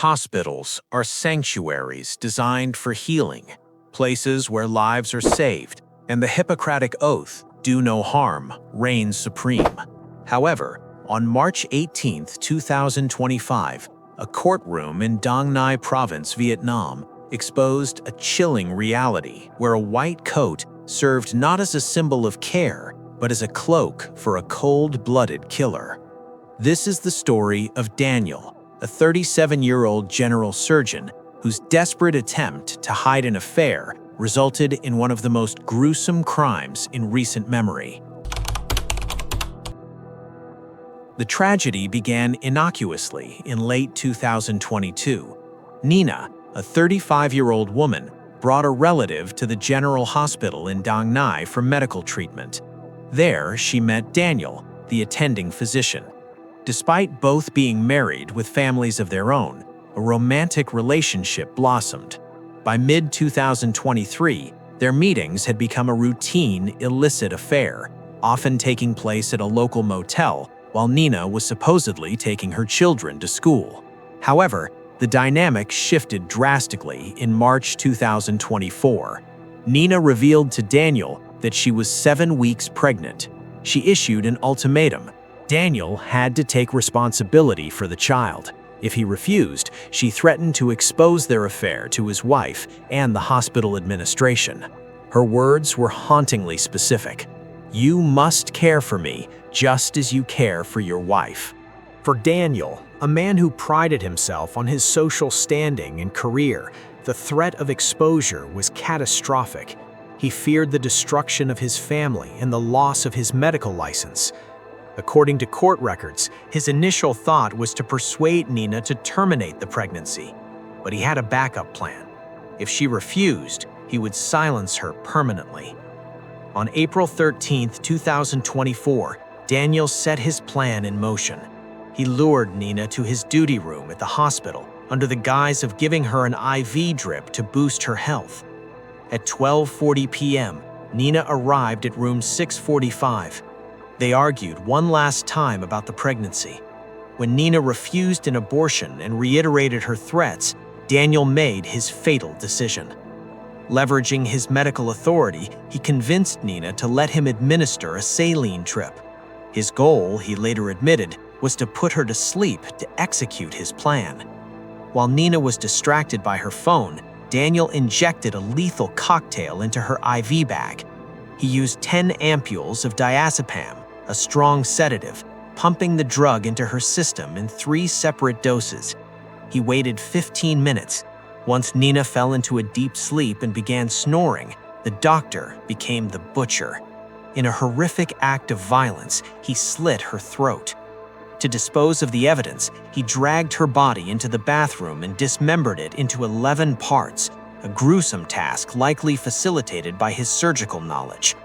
Hospitals are sanctuaries designed for healing, places where lives are saved, and the Hippocratic Oath, "Do no harm," reigns supreme. However, on March 18, 2025, a courtroom in Dong Nai Province, Vietnam, exposed a chilling reality where a white coat served not as a symbol of care, but as a cloak for a cold-blooded killer. This is the story of Daniel, a 37-year-old general surgeon whose desperate attempt to hide an affair resulted in one of the most gruesome crimes in recent memory. The tragedy began innocuously in late 2022. Nina, a 35-year-old woman, brought a relative to the General Hospital in Dong Nai for medical treatment. There, she met Daniel, the attending physician. Despite both being married with families of their own, a romantic relationship blossomed. By mid-2023, their meetings had become a routine, illicit affair, often taking place at a local motel while Nina was supposedly taking her children to school. However, the dynamic shifted drastically in March 2024. Nina revealed to Daniel that she was 7 weeks pregnant. She issued an ultimatum. Daniel had to take responsibility for the child. If he refused, she threatened to expose their affair to his wife and the hospital administration. Her words were hauntingly specific. "You must care for me just as you care for your wife." For Daniel, a man who prided himself on his social standing and career, the threat of exposure was catastrophic. He feared the destruction of his family and the loss of his medical license. According to court records, his initial thought was to persuade Nina to terminate the pregnancy, but he had a backup plan. If she refused, he would silence her permanently. On April 13, 2024, Daniel set his plan in motion. He lured Nina to his duty room at the hospital under the guise of giving her an IV drip to boost her health. At 12:40 p.m., Nina arrived at room 645. They argued one last time about the pregnancy. When Nina refused an abortion and reiterated her threats, Daniel made his fatal decision. Leveraging his medical authority, he convinced Nina to let him administer a saline trip. His goal, he later admitted, was to put her to sleep to execute his plan. While Nina was distracted by her phone, Daniel injected a lethal cocktail into her IV bag. He used 10 ampules of diazepam, a strong sedative, pumping the drug into her system in 3 separate doses. He waited 15 minutes. Once Nina fell into a deep sleep and began snoring, the doctor became the butcher. In a horrific act of violence, he slit her throat. To dispose of the evidence, he dragged her body into the bathroom and dismembered it into 11 parts, a gruesome task likely facilitated by his surgical knowledge.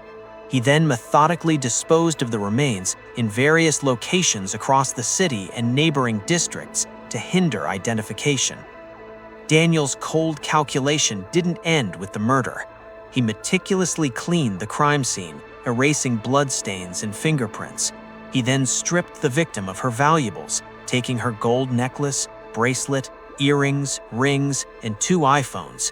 He then methodically disposed of the remains in various locations across the city and neighboring districts to hinder identification. Daniel's cold calculation didn't end with the murder. He meticulously cleaned the crime scene, erasing bloodstains and fingerprints. He then stripped the victim of her valuables, taking her gold necklace, bracelet, earrings, rings, and 2 iPhones.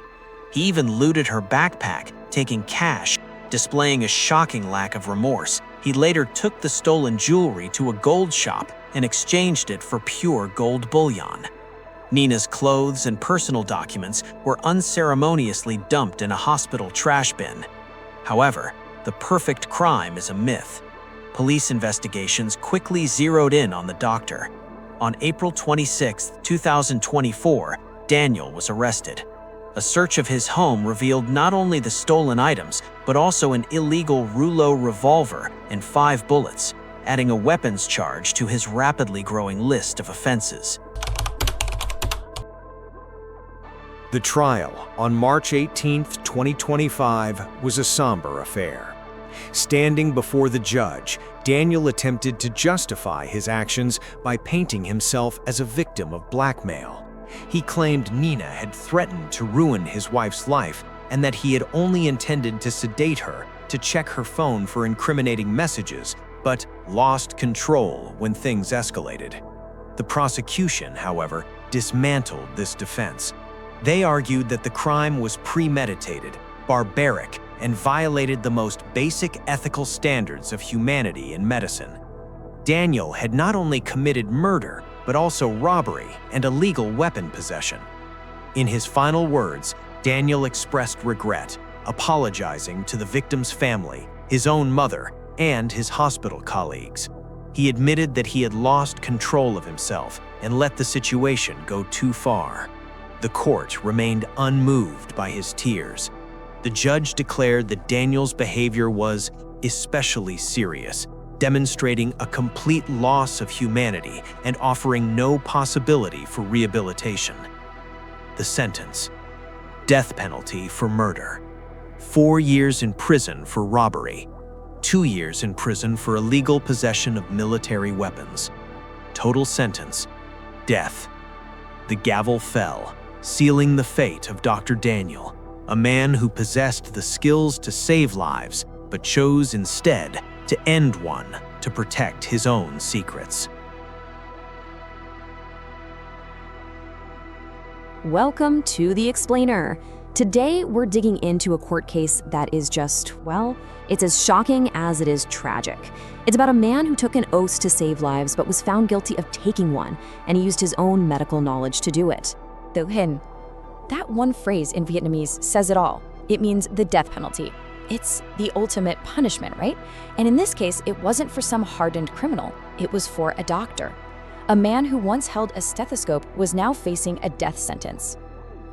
He even looted her backpack, taking cash. Displaying a shocking lack of remorse, he later took the stolen jewelry to a gold shop and exchanged it for pure gold bullion. Nina's clothes and personal documents were unceremoniously dumped in a hospital trash bin. However, the perfect crime is a myth. Police investigations quickly zeroed in on the doctor. On April 26, 2024, Daniel was arrested. A search of his home revealed not only the stolen items, but also an illegal rouleau revolver and 5 bullets, adding a weapons charge to his rapidly growing list of offenses. The trial on March 18, 2025, was a somber affair. Standing before the judge, Daniel attempted to justify his actions by painting himself as a victim of blackmail. He claimed Nina had threatened to ruin his wife's life and that he had only intended to sedate her to check her phone for incriminating messages, but lost control when things escalated. The prosecution, however, dismantled this defense. They argued that the crime was premeditated, barbaric, and violated the most basic ethical standards of humanity in medicine. Daniel had not only committed murder, but also robbery and illegal weapon possession. In his final words, Daniel expressed regret, apologizing to the victim's family, his own mother, and his hospital colleagues. He admitted that he had lost control of himself and let the situation go too far. The court remained unmoved by his tears. The judge declared that Daniel's behavior was especially serious, demonstrating a complete loss of humanity and offering no possibility for rehabilitation. The sentence: death penalty for murder, 4 years in prison for robbery, 2 years in prison for illegal possession of military weapons. Total sentence: death. The gavel fell, sealing the fate of Dr. Daniel, a man who possessed the skills to save lives, but chose instead to end one to protect his own secrets. Welcome to The Explainer. Today, we're digging into a court case that is just, well, it's as shocking as it is tragic. It's about a man who took an oath to save lives but was found guilty of taking one, and he used his own medical knowledge to do it. Tử hình. That one phrase in Vietnamese says it all. It means the death penalty. It's the ultimate punishment, right? And in this case, it wasn't for some hardened criminal. It was for a doctor. A man who once held a stethoscope was now facing a death sentence.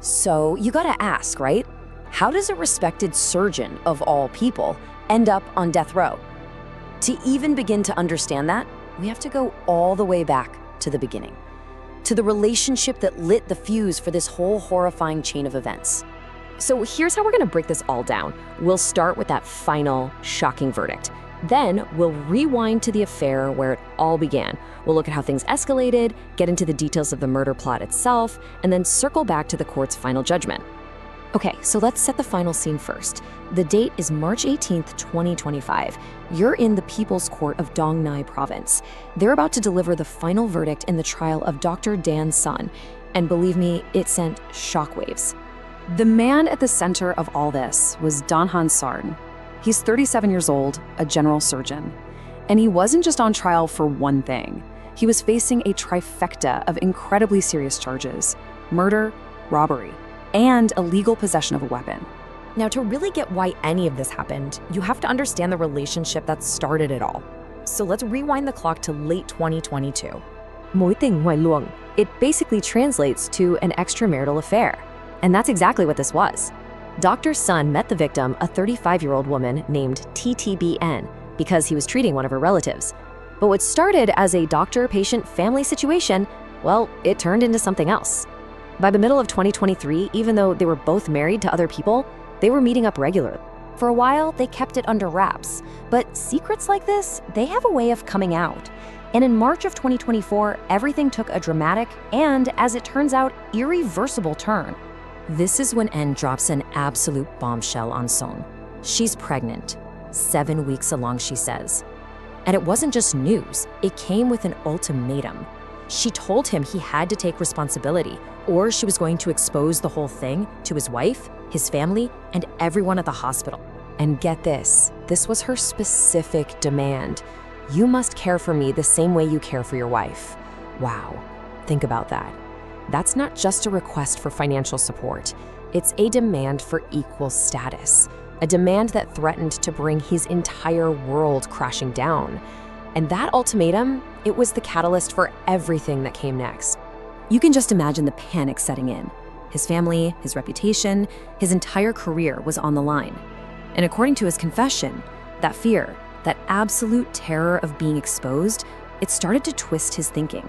So you gotta ask, right? How does a respected surgeon, of all people, end up on death row? To even begin to understand that, we have to go all the way back to the beginning, to the relationship that lit the fuse for this whole horrifying chain of events. So here's how we're gonna break this all down. We'll start with that final, shocking verdict. Then we'll rewind to the affair where it all began. We'll look at how things escalated, get into the details of the murder plot itself, and then circle back to the court's final judgment. Okay, so let's set the final scene first. The date is March 18th, 2025. You're in the People's Court of Dong Nai Province. They're about to deliver the final verdict in the trial of Dr. Dan Sun. And believe me, it sent shockwaves. The man at the center of all this was Dan Han Sarn. He's 37 years old, a general surgeon. And he wasn't just on trial for one thing. He was facing a trifecta of incredibly serious charges: murder, robbery, and illegal possession of a weapon. Now, to really get why any of this happened, you have to understand the relationship that started it all. So let's rewind the clock to late 2022. Mối tình ngoài luồng. It basically translates to an extramarital affair. And that's exactly what this was. Dr. Sun met the victim, a 35-year-old woman named TTBN, because he was treating one of her relatives. But what started as a doctor-patient family situation, well, it turned into something else. By the middle of 2023, even though they were both married to other people, they were meeting up regularly. For a while, they kept it under wraps. But secrets like this, they have a way of coming out. And in March of 2024, everything took a dramatic and, as it turns out, irreversible turn. This is when N drops an absolute bombshell on Song. She's pregnant, 7 weeks along, she says. And it wasn't just news, it came with an ultimatum. She told him he had to take responsibility, or she was going to expose the whole thing to his wife, his family, and everyone at the hospital. And get this was her specific demand. You must care for me the same way you care for your wife. Wow, think about that. That's not just a request for financial support. It's a demand for equal status, a demand that threatened to bring his entire world crashing down. And that ultimatum, it was the catalyst for everything that came next. You can just imagine the panic setting in. His family, his reputation, his entire career was on the line. And according to his confession, that fear, that absolute terror of being exposed, it started to twist his thinking.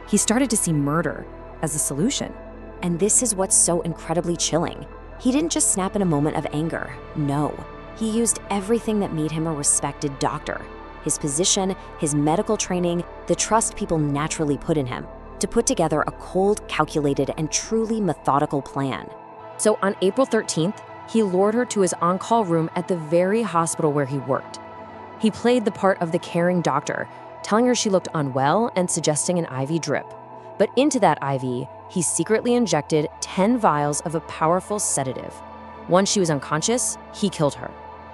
He started to see murder as a solution. And this is what's so incredibly chilling. He didn't just snap in a moment of anger. No, he used everything that made him a respected doctor. His position, his medical training, the trust people naturally put in him, to put together a cold, calculated, and truly methodical plan. So on April 13th, he lured her to his on-call room at the very hospital where he worked. He played the part of the caring doctor, telling her she looked unwell and suggesting an IV drip. But into that IV, he secretly injected 10 vials of a powerful sedative. Once she was unconscious, he killed her.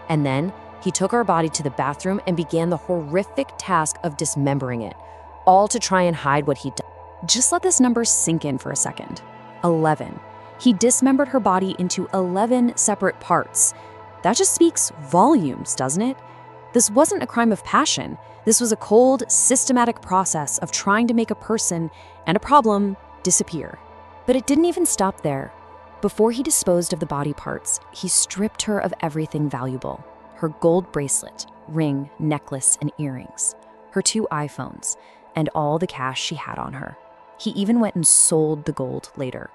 And then he took her body to the bathroom and began the horrific task of dismembering it, all to try and hide what he'd done. Just let this number sink in for a second. 11. He dismembered her body into 11 separate parts. That just speaks volumes, doesn't it? This wasn't a crime of passion. This was a cold, systematic process of trying to make a person and a problem disappear. But it didn't even stop there. Before he disposed of the body parts, he stripped her of everything valuable: her gold bracelet, ring, necklace, and earrings, her 2 iPhones, and all the cash she had on her. He even went and sold the gold later.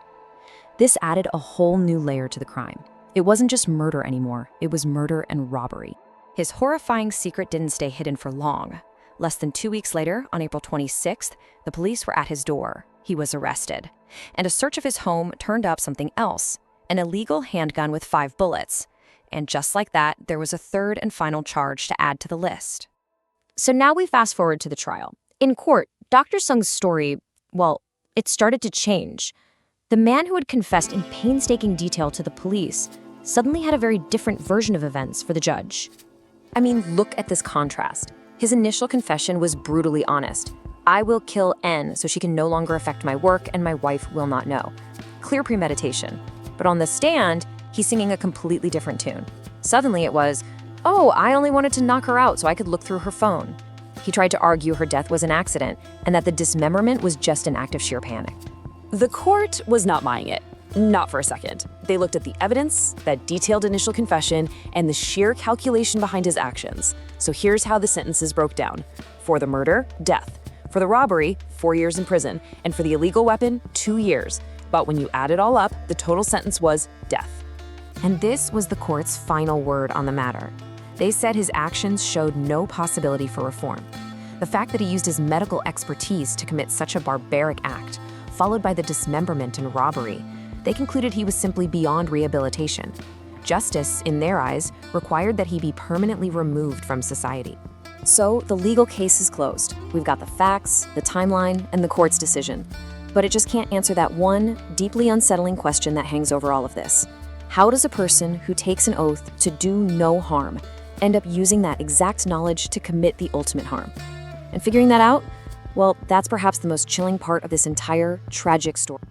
This added a whole new layer to the crime. It wasn't just murder anymore, it was murder and robbery. His horrifying secret didn't stay hidden for long. Less than 2 weeks later, on April 26th, the police were at his door. He was arrested. And a search of his home turned up something else: an illegal handgun with 5 bullets. And just like that, there was a third and final charge to add to the list. So now we fast forward to the trial. In court, Dr. Sung's story, well, it started to change. The man who had confessed in painstaking detail to the police suddenly had a very different version of events for the judge. I mean, look at this contrast. His initial confession was brutally honest. I will kill N so she can no longer affect my work and my wife will not know. Clear premeditation. But on the stand, he's singing a completely different tune. Suddenly it was, oh, I only wanted to knock her out so I could look through her phone. He tried to argue her death was an accident and that the dismemberment was just an act of sheer panic. The court was not buying it. Not for a second. They looked at the evidence, that detailed initial confession, and the sheer calculation behind his actions. So here's how the sentences broke down. For the murder, death. For the robbery, 4 years in prison. And for the illegal weapon, 2 years. But when you add it all up, the total sentence was death. And this was the court's final word on the matter. They said his actions showed no possibility for reform. The fact that he used his medical expertise to commit such a barbaric act, followed by the dismemberment and robbery, they concluded he was simply beyond rehabilitation. Justice, in their eyes, required that he be permanently removed from society. So the legal case is closed. We've got the facts, the timeline, and the court's decision. But it just can't answer that one deeply unsettling question that hangs over all of this. How does a person who takes an oath to do no harm end up using that exact knowledge to commit the ultimate harm? And figuring that out, well, that's perhaps the most chilling part of this entire tragic story.